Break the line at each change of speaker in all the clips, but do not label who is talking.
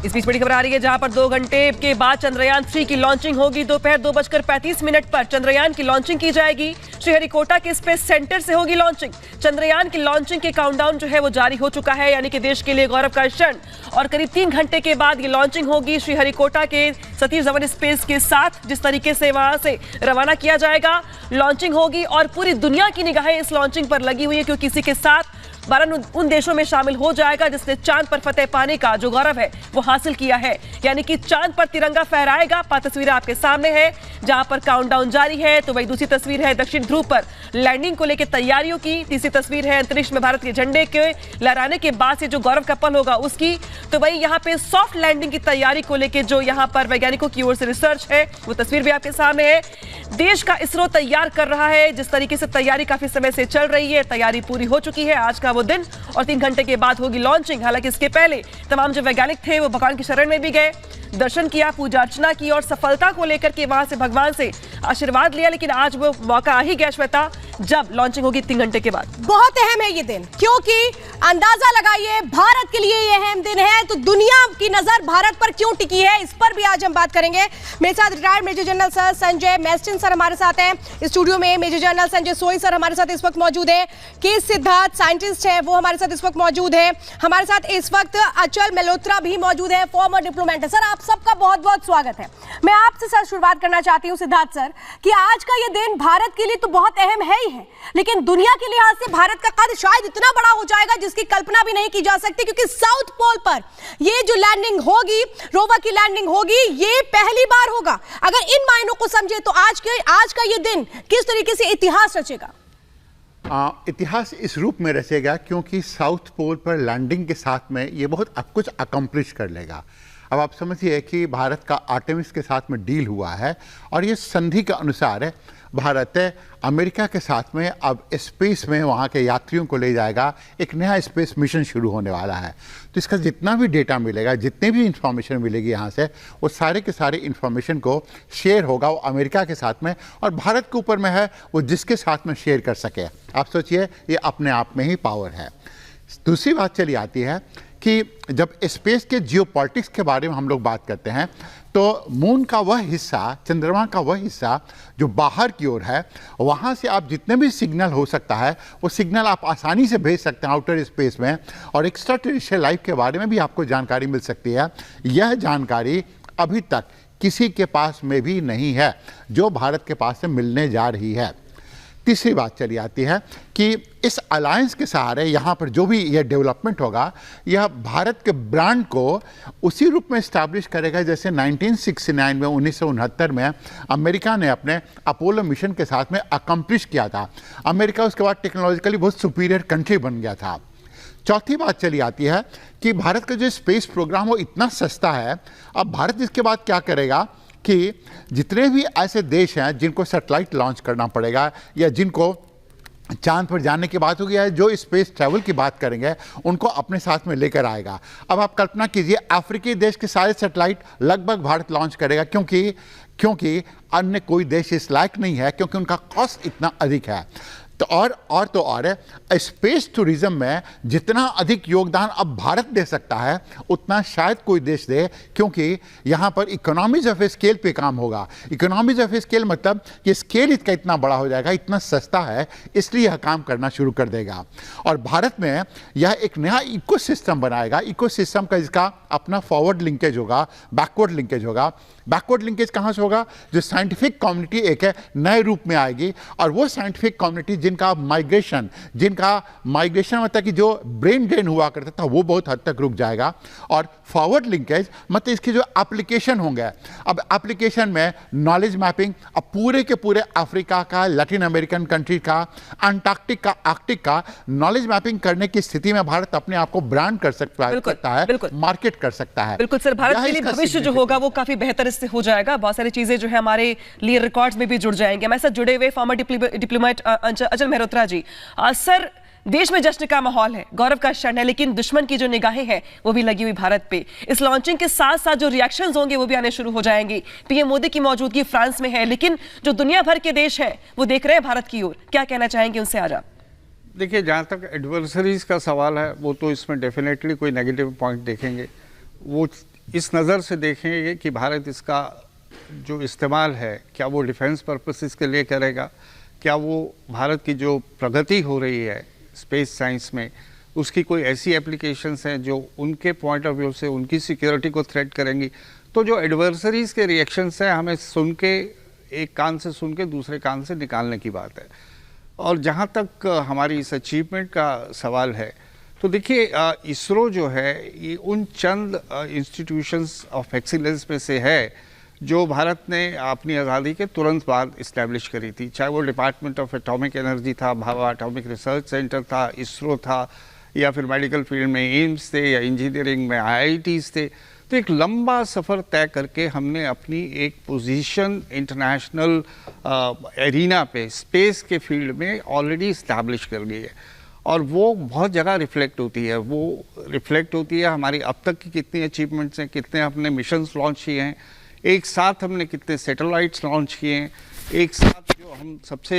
इस बीच बड़ी खबर आ रही है जहां पर 2 घंटे के बाद चंद्रयान 3 की लॉन्चिंग होगी। दोपहर 2:35 पर चंद्रयान की लॉन्चिंग की जाएगी। श्रीहरिकोटा के स्पेस सेंटर से होगी लॉन्चिंग। चंद्रयान की लॉन्चिंग के काउंटडाउन जो है वो जारी हो चुका है, यानी कि देश के लिए गौरव का क्षण। और करीब 3 घंटे के बाद ये लॉन्चिंग होगी श्रीहरिकोटा के सतीश धवन स्पेस के साथ। जिस तरीके से वहां से रवाना किया जाएगा, लॉन्चिंग होगी और पूरी दुनिया की निगाहें इस लॉन्चिंग पर लगी हुई है, क्योंकि इसी के साथ भारत उन देशों में शामिल हो जाएगा जिसने चांद पर फतेह पाने का जो गौरव है वो हासिल किया है। यानी कि चांद पर तिरंगा फहराएगा। 5 तस्वीरें आपके सामने हैं जहां पर काउंटडाउन जारी है। तो वही दूसरी तस्वीर है दक्षिण ध्रुव पर लैंडिंग को लेकर तैयारियों की। तीसरी तस्वीर है अंतरिक्ष में भारत के झंडे के लहराने के बाद से जो गौरव का पल होगा उसकी। तो वही यहाँ पे सॉफ्ट लैंडिंग की तैयारी को लेकर जो यहाँ पर वैज्ञानिकों की ओर से रिसर्च है वो तस्वीर भी आपके सामने है। देश का इसरो तैयार कर रहा है। जिस तरीके से तैयारी काफी समय से चल रही है, तैयारी पूरी हो चुकी है। आज का वो दिन और 3 घंटे के बाद होगी लॉन्चिंग। हालांकि इसके पहले तमाम जो वैज्ञानिक थे वो भगवान की शरण में भी गए, दर्शन किया, पूजा अर्चना की और सफलता को लेकर के वहां से भगवान से आशीर्वाद लिया। लेकिन आज वो मौका आ ही गया श्वेता, जब लॉन्चिंग होगी 3 घंटे के बाद।
बहुत अहम है ये दिन, क्योंकि अंदाजा लगाइए भारत के लिए ये अहम दिन है तो दुनिया की नजर भारत पर क्यों टिकी है, इस पर भी आज हम बात करेंगे। मेरे साथ retired major general sir Sanjay Meston sir हमारे साथ हैं स्टूडियो में। मेजर जनरल संजय सोई सर हमारे साथ इस वक्त मौजूद है। के सिद्धार्थ साइंटिस्ट है वो हमारे साथ इस वक्त मौजूद है। हमारे साथ इस वक्त अचल मल्होत्रा भी मौजूद है, फॉर्मर डिप्लोमेट है। सर आप सबका बहुत बहुत स्वागत है। मैं आपसे सर शुरुआत करना चाहती हूँ सिद्धार्थ सर कि आज का ये दिन भारत के लिए तो बहुत अहम है ही है, लेकिन दुनिया के लिहाज से भारत का कद शायद इतना बड़ा हो जाएगा जिसकी कल्पना भी नहीं की जा सकती, क्योंकि साउथ पोल पर ये जो लैंडिंग होगी, रोवर की लैंडिंग होगी, ये पहली बार होगा। अगर इन मायनों को समझे तो आज का ये दिन किस तरीके से इतिहास रचेगा?
इतिहास इस रूप में रचेगा क्योंकि साउथ पोल पर लैंडिंग के साथ में ये बहुत कुछ अकम्प्लिश कर लेगा। अब आप समझिए कि भारत का आर्टेमिस के साथ में डील हुआ है और ये संधि के अनुसार भारत अमेरिका के साथ में अब स्पेस में वहाँ के यात्रियों को ले जाएगा। एक नया स्पेस मिशन शुरू होने वाला है। तो इसका जितना भी डेटा मिलेगा, जितनी भी इंफॉर्मेशन मिलेगी यहाँ से, वो सारे के सारे इंफॉर्मेशन को शेयर होगा वो अमेरिका के साथ में, और भारत के ऊपर में है वो जिसके साथ में शेयर कर सके। आप सोचिए ये अपने आप में ही पावर है। दूसरी बात चली आती है कि जब स्पेस के जियोपॉलिटिक्स के बारे में हम लोग बात करते हैं तो मून का वह हिस्सा, चंद्रमा का वह हिस्सा जो बाहर की ओर है, वहाँ से आप जितने भी सिग्नल हो सकता है वो सिग्नल आप आसानी से भेज सकते हैं आउटर स्पेस में, और एक्स्ट्रा टेरेस्ट्रियल लाइफ के बारे में भी आपको जानकारी मिल सकती है। यह जानकारी अभी तक किसी के पास में भी नहीं है जो भारत के पास से मिलने जा रही है। तीसरी बात चली आती है कि इस अलायंस के सहारे यहाँ पर जो भी यह डेवलपमेंट होगा, यह भारत के ब्रांड को उसी रूप में इस्टेब्लिश करेगा जैसे 1969 में 1969 में अमेरिका ने अपने अपोलो मिशन के साथ में अकम्प्लिश किया था। अमेरिका उसके बाद टेक्नोलॉजिकली बहुत सुपीरियर कंट्री बन गया था। चौथी बात चली आती है कि भारत का जो स्पेस प्रोग्राम वो इतना सस्ता है। अब भारत इसके बाद क्या करेगा कि जितने भी ऐसे देश हैं जिनको सैटेलाइट लॉन्च करना पड़ेगा या जिनको चांद पर जाने की बात होगी या जो स्पेस ट्रैवल की बात करेंगे, उनको अपने साथ में लेकर आएगा। अब आप कल्पना कीजिए अफ्रीकी देश के सारे सैटेलाइट लगभग भारत लॉन्च करेगा, क्योंकि अन्य कोई देश इस लायक नहीं है, क्योंकि उनका कॉस्ट इतना अधिक है। तो और स्पेस टूरिज्म में जितना अधिक योगदान अब भारत दे सकता है उतना शायद कोई देश दे, क्योंकि यहाँ पर इकोनॉमीज ऑफ स्केल पे काम होगा। इकोनॉमीज ऑफ स्केल मतलब कि स्केल इसका इतना बड़ा हो जाएगा, इतना सस्ता है, इसलिए यह काम करना शुरू कर देगा। और भारत में यह एक नया इकोसिस्टम बनाएगा। इकोसिस्टम का इसका अपना फॉरवर्ड लिंकेज होगा, बैकवर्ड लिंकेज होगा। बैकवर्ड लिंकेज कहाँ से होगा? जो साइंटिफिक कम्युनिटी एक है नए रूप में आएगी, और वो साइंटिफिक कम्युनिटी जिनका माइग्रेशन मतलब कि जो ब्रेन ड्रेन हुआ करता था वो बहुत हद तक रुक जाएगा। और फॉरवर्ड लिंकेज मतलब इसके जो एप्लीकेशन होंगे, अब एप्लीकेशन में नॉलेज मैपिंग, अब पूरे के पूरे अफ्रीका का, लैटिन अमेरिकन कंट्री का, अंटार्कटिक का, आर्कटिक का नॉलेज मैपिंग करने की स्थिति में भारत अपने आप को ब्रांड कर सकता है, मार्केट कर सकता है।
बिल्कुल सर, भारत के लिए भविष्य जो होगा वो काफी बेहतर इससे हो जाएगा। बहुत सारी चीजें जो है हमारे लिए रिकॉर्ड्स में भी जुड़ जाएंगे। हमारे साथ जुड़े हुए फॉर्मर डिप्लोमेट अचल मल्होत्रा जी। सर, देश में जश्न का माहौल है, गौरव का क्षण है, लेकिन दुश्मन की जो निगाहें हैं वो भी लगी हुई भारत पे। इस लॉन्चिंग के साथ साथ जो रिएक्शंस होंगे वो भी आने शुरू हो जाएंगे। पीएम मोदी की मौजूदगी फ्रांस में है, लेकिन जो दुनिया भर के देश हैं वो देख रहे हैं भारत की ओर। क्या कहना चाहेंगे उनसे आज आप?
देखिए, जहाँ तक एडवर्सरीज का सवाल है वो तो इसमें डेफिनेटली कोई नेगेटिव पॉइंट देखेंगे। वो इस नज़र से देखेंगे कि भारत इसका जो इस्तेमाल है क्या वो डिफेंस पर्पसेस के लिए करेगा, क्या वो भारत की जो प्रगति हो रही है स्पेस साइंस में उसकी कोई ऐसी एप्लीकेशंस हैं जो उनके पॉइंट ऑफ व्यू से उनकी सिक्योरिटी को थ्रेट करेंगी। तो जो एडवर्सरीज के रिएक्शंस हैं हमें सुन के, एक कान से सुन के दूसरे कान से निकालने की बात है। और जहाँ तक हमारी इस अचीवमेंट का सवाल है तो देखिए इसरो जो है ये उन चंद इंस्टीट्यूशंस ऑफ एक्सीलेंस में से है जो भारत ने अपनी आज़ादी के तुरंत बाद इस्टेब्लिश करी थी, चाहे वो डिपार्टमेंट ऑफ एटॉमिक एनर्जी था, भाभा एटॉमिक रिसर्च सेंटर था, इसरो था, या फिर मेडिकल फील्ड में एम्स थे, या इंजीनियरिंग में IITs थे। तो एक लंबा सफ़र तय करके हमने अपनी एक पोजीशन इंटरनेशनल एरिना पे स्पेस के फील्ड में ऑलरेडी इस्टेब्लिश कर ली है और वो बहुत जगह रिफ्लेक्ट होती है। वो रिफ्लेक्ट होती है हमारी अब तक की कितनी अचीवमेंट्स हैं, कितने हमने मिशंस लॉन्च किए हैं, एक साथ हमने कितने सैटेलाइट्स लॉन्च किए हैं, एक साथ जो हम सबसे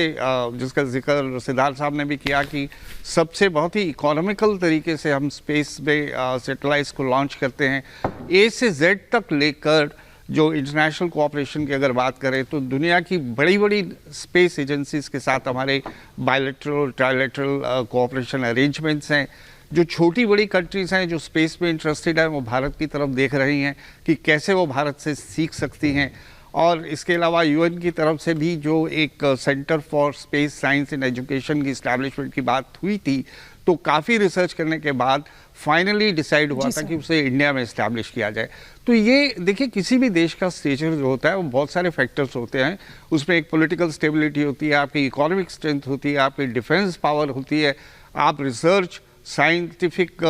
जिसका जिक्र सिद्धार्थ साहब ने भी किया कि सबसे बहुत ही इकोनॉमिकल तरीके से हम स्पेस में सैटेलाइट्स को लॉन्च करते हैं। A से Z तक लेकर जो इंटरनेशनल कोऑपरेशन की अगर बात करें तो दुनिया की बड़ी बड़ी स्पेस एजेंसीज के साथ हमारे बायलैटरल ट्राइलैटरल कोऑपरेशन अरेंजमेंट्स हैं। जो छोटी बड़ी कंट्रीज़ हैं जो स्पेस में इंटरेस्टेड है वो भारत की तरफ देख रही हैं कि कैसे वो भारत से सीख सकती हैं। और इसके अलावा UN की तरफ से भी जो एक centre for space science and education की इस्टेब्लिशमेंट की बात हुई थी तो काफ़ी रिसर्च करने के बाद फाइनली डिसाइड हुआ था कि उसे इंडिया में इस्टेब्लिश किया जाए। तो ये देखिए किसी भी देश का स्टेचर जो होता है वो बहुत सारे फैक्टर्स होते हैं, उसमें एक पॉलिटिकल स्टेबिलिटी होती है, आपकी इकोनॉमिक स्ट्रेंथ होती है, आपकी डिफेंस पावर होती है, आप रिसर्च साइंटिफिक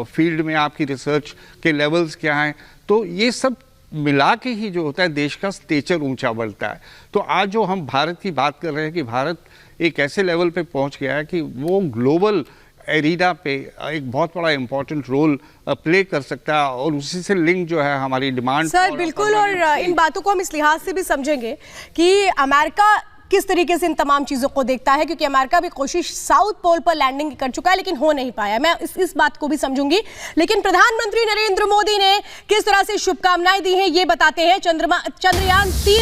फील्ड में आपकी रिसर्च के लेवल्स क्या हैं, तो ये सब मिला के ही जो होता है देश का स्टेचर ऊंचा बढ़ता है। तो आज जो हम भारत की बात कर रहे हैं कि भारत एक ऐसे लेवल पे पहुंच गया है कि वो ग्लोबल एरिना पे एक बहुत बड़ा इंपॉर्टेंट रोल प्ले कर सकता है और उसी से लिंक जो है हमारी डिमांड।
सर बिल्कुल, और इन बातों को हम इस लिहाज से भी समझेंगे कि अमेरिका किस तरीके से इन तमाम चीजों को देखता है, क्योंकि अमेरिका भी कोशिश साउथ पोल पर लैंडिंग कर चुका है लेकिन हो नहीं पाया। मैं इस बात को भी समझूंगी। लेकिन प्रधानमंत्री नरेंद्र मोदी ने किस तरह से शुभकामनाएं दी हैं ये बताते हैं। चंद्रयान 3